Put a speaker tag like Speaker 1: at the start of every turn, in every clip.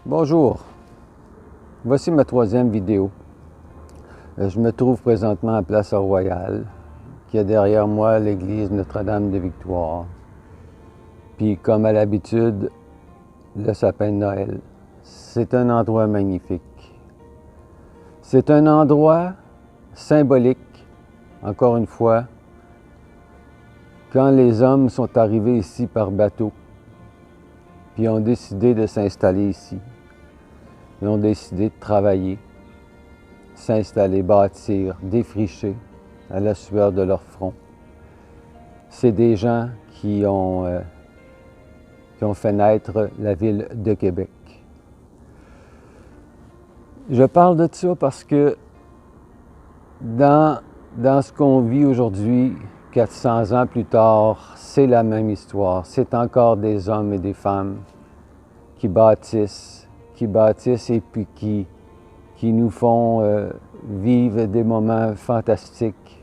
Speaker 1: Bonjour, voici ma troisième vidéo. Je me trouve présentement à Place Royale, qui est derrière moi l'église Notre-Dame-de-Victoire. Puis comme à l'habitude, le sapin de Noël. C'est un endroit magnifique. C'est un endroit symbolique, encore une fois, quand les hommes sont arrivés ici par bateau, puis ont décidé de s'installer ici. Ils ont décidé de travailler, s'installer, bâtir, défricher à la sueur de leur front. C'est des gens qui ont fait naître la ville de Québec. Je parle de ça parce que dans ce qu'on vit aujourd'hui, 400 ans plus tard, c'est la même histoire. C'est encore des hommes et des femmes qui bâtissent et puis qui nous font vivre des moments fantastiques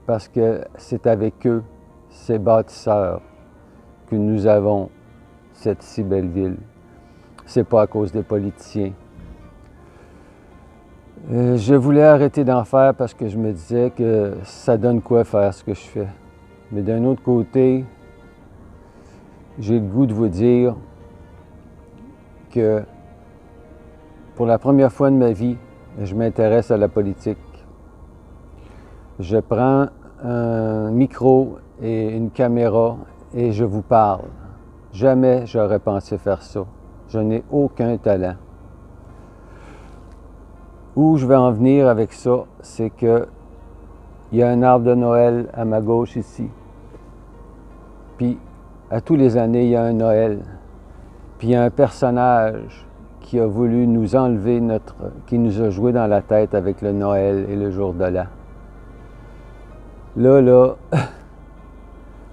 Speaker 1: parce que c'est avec eux, ces bâtisseurs, que nous avons cette si belle ville. C'est pas à cause des politiciens. Je voulais arrêter d'en faire parce que je me disais que ça donne quoi faire ce que je fais. Mais d'un autre côté, j'ai le goût de vous dire que pour la première fois de ma vie, je m'intéresse à la politique. Je prends un micro et une caméra et je vous parle. Jamais j'aurais pensé faire ça. Je n'ai aucun talent. Où je vais en venir avec ça, c'est que il y a un arbre de Noël à ma gauche ici. Puis, à tous les années, il y a un Noël. Puis, il y a un personnage qui a voulu nous enlever qui nous a joué dans la tête avec le Noël et le jour de l'an. Là,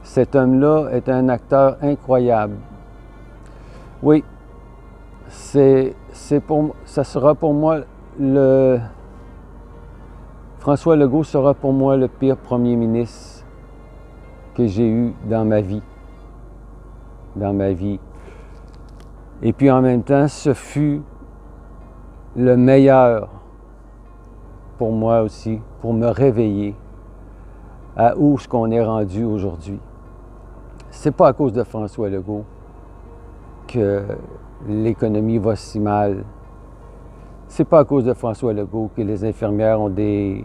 Speaker 1: cet homme-là est un acteur incroyable. Oui, ça sera pour moi François Legault sera pour moi le pire premier ministre que j'ai eu dans ma vie. Et puis en même temps, ce fut le meilleur pour moi aussi, pour me réveiller à où ce qu'on est rendu aujourd'hui. C'est pas à cause de François Legault que l'économie va si mal. C'est pas à cause de François Legault que les infirmières ont des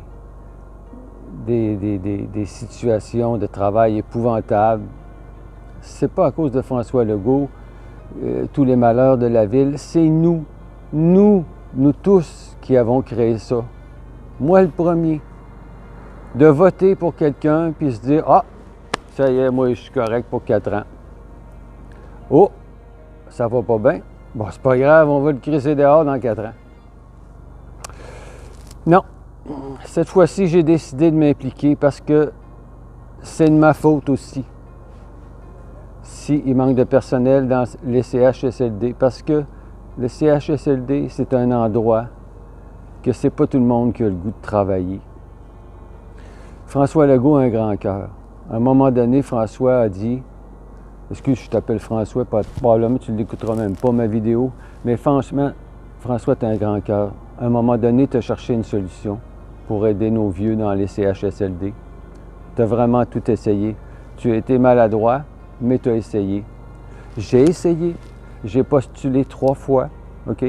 Speaker 1: situations de travail épouvantables. C'est pas à cause de François Legault tous les malheurs de la ville. C'est nous tous qui avons créé ça. Moi le premier. De voter pour quelqu'un puis se dire « Ah, ça y est, moi je suis correct pour 4 ans. Oh, ça va pas bien. Bon, c'est pas grave, on va le crisser dehors dans 4 ans. » Non, cette fois-ci, j'ai décidé de m'impliquer parce que c'est de ma faute aussi. S'il manque de personnel dans les CHSLD, parce que le CHSLD, c'est un endroit que c'est pas tout le monde qui a le goût de travailler. François Legault a un grand cœur. À un moment donné, François a dit, excuse, je t'appelle François, probablement tu ne l'écouteras même pas, ma vidéo, mais franchement, François, tu as un grand cœur. À un moment donné, tu as cherché une solution pour aider nos vieux dans les CHSLD. Tu as vraiment tout essayé. Tu as été maladroit, mais tu as essayé. J'ai essayé. J'ai postulé 3 fois, OK,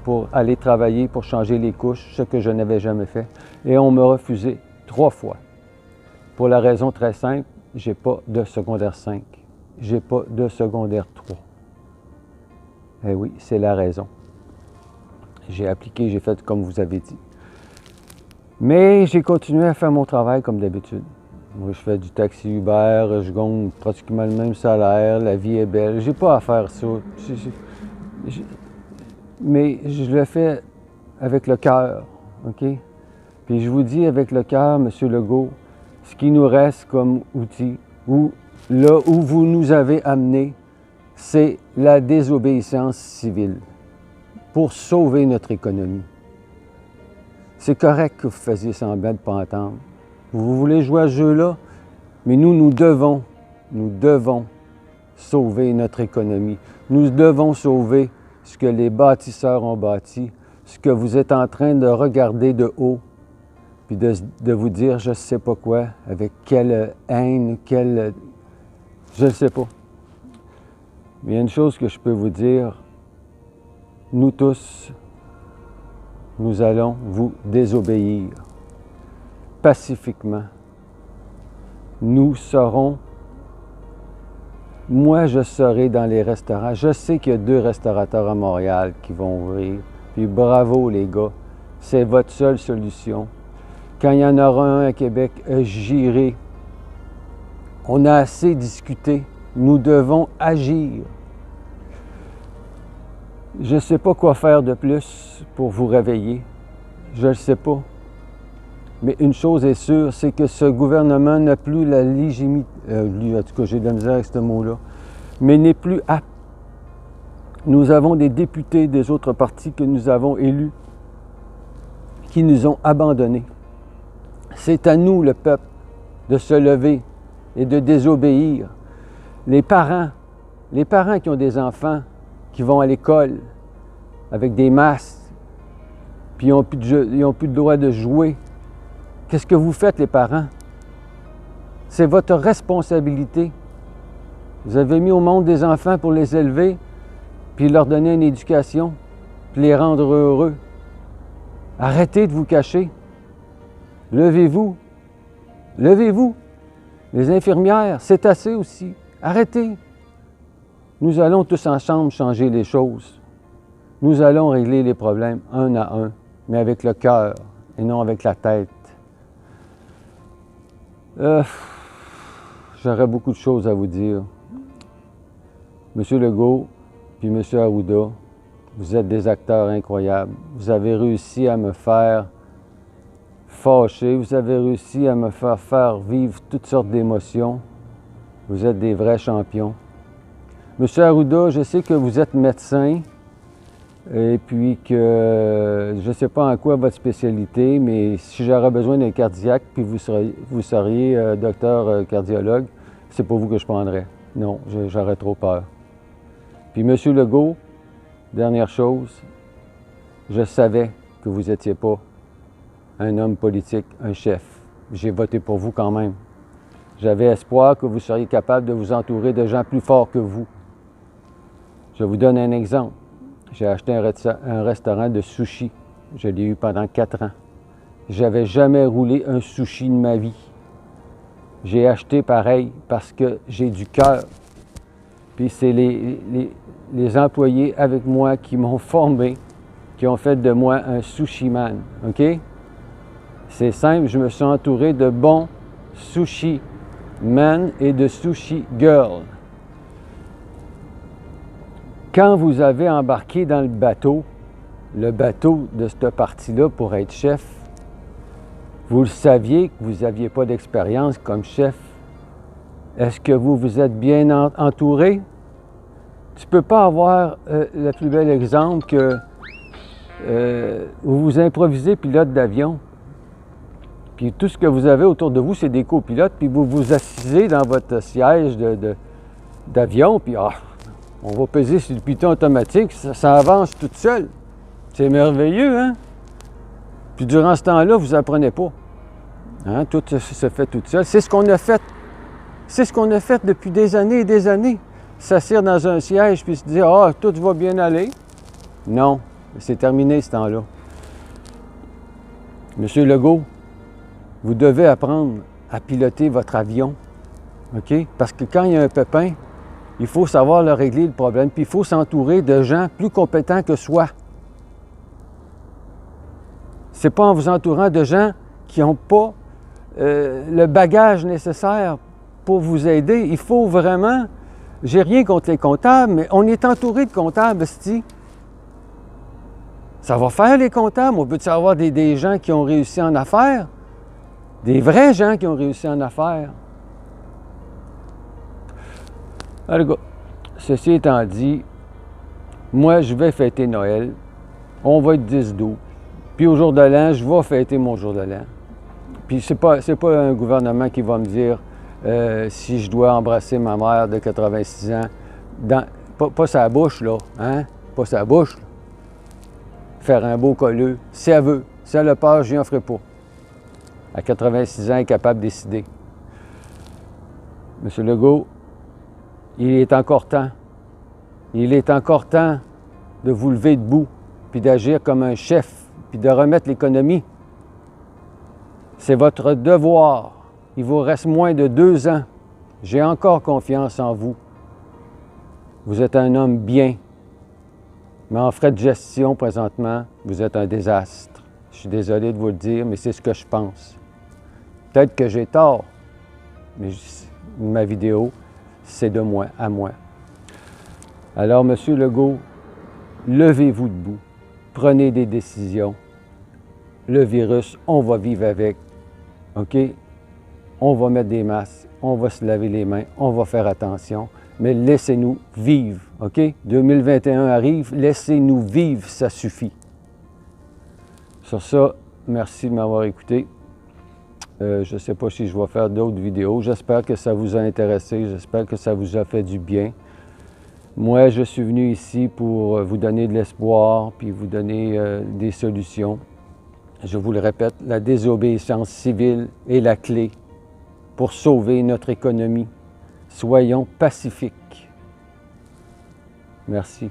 Speaker 1: pour aller travailler, pour changer les couches, ce que je n'avais jamais fait. Et on m'a refusé 3 fois. Pour la raison très simple, j'ai pas de secondaire 5. J'ai pas de secondaire 3. Eh oui, c'est la raison. J'ai appliqué, j'ai fait comme vous avez dit. Mais j'ai continué à faire mon travail comme d'habitude. Moi, je fais du taxi Uber, je gagne pratiquement le même salaire, la vie est belle. J'ai pas à faire ça. Mais je le fais avec le cœur, OK? Puis je vous dis avec le cœur, M. Legault, ce qui nous reste comme outil, là où vous nous avez amenés, c'est la désobéissance civile pour sauver notre économie. C'est correct que vous fassiez semblant de ne pas entendre. Vous voulez jouer à ce jeu-là, mais nous devons sauver notre économie. Nous devons sauver ce que les bâtisseurs ont bâti, ce que vous êtes en train de regarder de haut, puis de vous dire je ne sais pas quoi, avec quelle haine, quelle... je ne sais pas. Mais il y a une chose que je peux vous dire, nous tous, nous allons vous désobéir pacifiquement. Nous serons, moi je serai dans les restaurants. Je sais qu'il y a 2 restaurateurs à Montréal qui vont ouvrir. Puis bravo les gars, c'est votre seule solution. Quand il y en aura un à Québec, j'irai. On a assez discuté. Nous devons agir. Je ne sais pas quoi faire de plus pour vous réveiller. Je ne le sais pas. Mais une chose est sûre, c'est que ce gouvernement n'a plus la légitimité, en tout cas j'ai de la misère avec ce mot-là, mais n'est plus apte. Nous avons des députés des autres partis que nous avons élus, qui nous ont abandonnés. C'est à nous, le peuple, de se lever et de désobéir. Les parents qui ont des enfants, qui vont à l'école avec des masques, puis ils n'ont plus de droit de jouer. Qu'est-ce que vous faites, les parents? C'est votre responsabilité. Vous avez mis au monde des enfants pour les élever, puis leur donner une éducation, puis les rendre heureux. Arrêtez de vous cacher. Levez-vous. Levez-vous. Les infirmières, c'est assez aussi. Arrêtez. Nous allons tous ensemble changer les choses. Nous allons régler les problèmes un à un, mais avec le cœur et non avec la tête. J'aurais beaucoup de choses à vous dire. Monsieur Legault puis Monsieur Arruda, vous êtes des acteurs incroyables. Vous avez réussi à me faire fâcher, vous avez réussi à me faire vivre toutes sortes d'émotions. Vous êtes des vrais champions. Monsieur Arruda, je sais que vous êtes médecin et puis que je ne sais pas en quoi votre spécialité, mais si j'aurais besoin d'un cardiaque puis vous seriez docteur cardiologue, c'est pas vous que je prendrais. Non, j'aurais trop peur. Puis Monsieur Legault, dernière chose, je savais que vous n'étiez pas un homme politique, un chef. J'ai voté pour vous quand même. J'avais espoir que vous seriez capable de vous entourer de gens plus forts que vous. Je vous donne un exemple. J'ai acheté un restaurant de sushi. Je l'ai eu pendant 4 ans. J'avais jamais roulé un sushi de ma vie. J'ai acheté pareil parce que j'ai du cœur. Puis c'est les employés avec moi qui m'ont formé, qui ont fait de moi un sushi man. OK? C'est simple, je me suis entouré de bons sushi man et de sushi girl. Quand vous avez embarqué dans le bateau de ce parti-là pour être chef, vous le saviez que vous n'aviez pas d'expérience comme chef. Est-ce que vous vous êtes bien entouré? Tu ne peux pas avoir le plus bel exemple que vous vous improvisez pilote d'avion. Puis tout ce que vous avez autour de vous, c'est des copilotes, puis vous vous assisez dans votre siège d'avion, puis on va peser sur le piton automatique, ça avance tout seul. C'est merveilleux, hein? Puis durant ce temps-là, vous n'apprenez pas. Hein? Tout se fait tout seul. C'est ce qu'on a fait. C'est ce qu'on a fait depuis des années et des années. S'asseoir dans un siège puis se dire « Ah, tout va bien aller ». Non, c'est terminé ce temps-là. Monsieur Legault, vous devez apprendre à piloter votre avion, OK? Parce que quand il y a un pépin, il faut savoir le régler, le problème, puis il faut s'entourer de gens plus compétents que soi. C'est pas en vous entourant de gens qui n'ont pas le bagage nécessaire pour vous aider. Il faut vraiment... J'ai rien contre les comptables, mais on est entouré de comptables, c'ti. Ça va faire les comptables. On peut-tu avoir des gens qui ont réussi en affaires? Des vrais gens qui ont réussi en affaires. Alors, ceci étant dit, moi, je vais fêter Noël. On va être 10-12. Puis au jour de l'an, je vais fêter mon jour de l'an. Puis c'est pas un gouvernement qui va me dire si je dois embrasser ma mère de 86 ans, pas sa bouche, là, hein? pas sa bouche, là. Faire un beau colleux, si elle veut. Si elle a peur, je n'y en ferai pas. À 86 ans, elle est capable de décider. M. Legault, il est encore temps. Il est encore temps de vous lever debout, puis d'agir comme un chef, puis de remettre l'économie. C'est votre devoir. Il vous reste moins de 2 ans. J'ai encore confiance en vous. Vous êtes un homme bien. Mais en frais de gestion, présentement, vous êtes un désastre. Je suis désolé de vous le dire, mais c'est ce que je pense. Peut-être que j'ai tort, mais ma vidéo, c'est de moi à moi. Alors, M. Legault, levez-vous debout. Prenez des décisions. Le virus, on va vivre avec. OK? On va mettre des masques, on va se laver les mains, on va faire attention, mais laissez-nous vivre, OK? 2021 arrive, laissez-nous vivre, ça suffit. Sur ça, merci de m'avoir écouté. Je ne sais pas si je vais faire d'autres vidéos. J'espère que ça vous a intéressé, j'espère que ça vous a fait du bien. Moi, je suis venu ici pour vous donner de l'espoir, puis vous donner des solutions. Je vous le répète, la désobéissance civile est la clé pour sauver notre économie. Soyons pacifiques. Merci.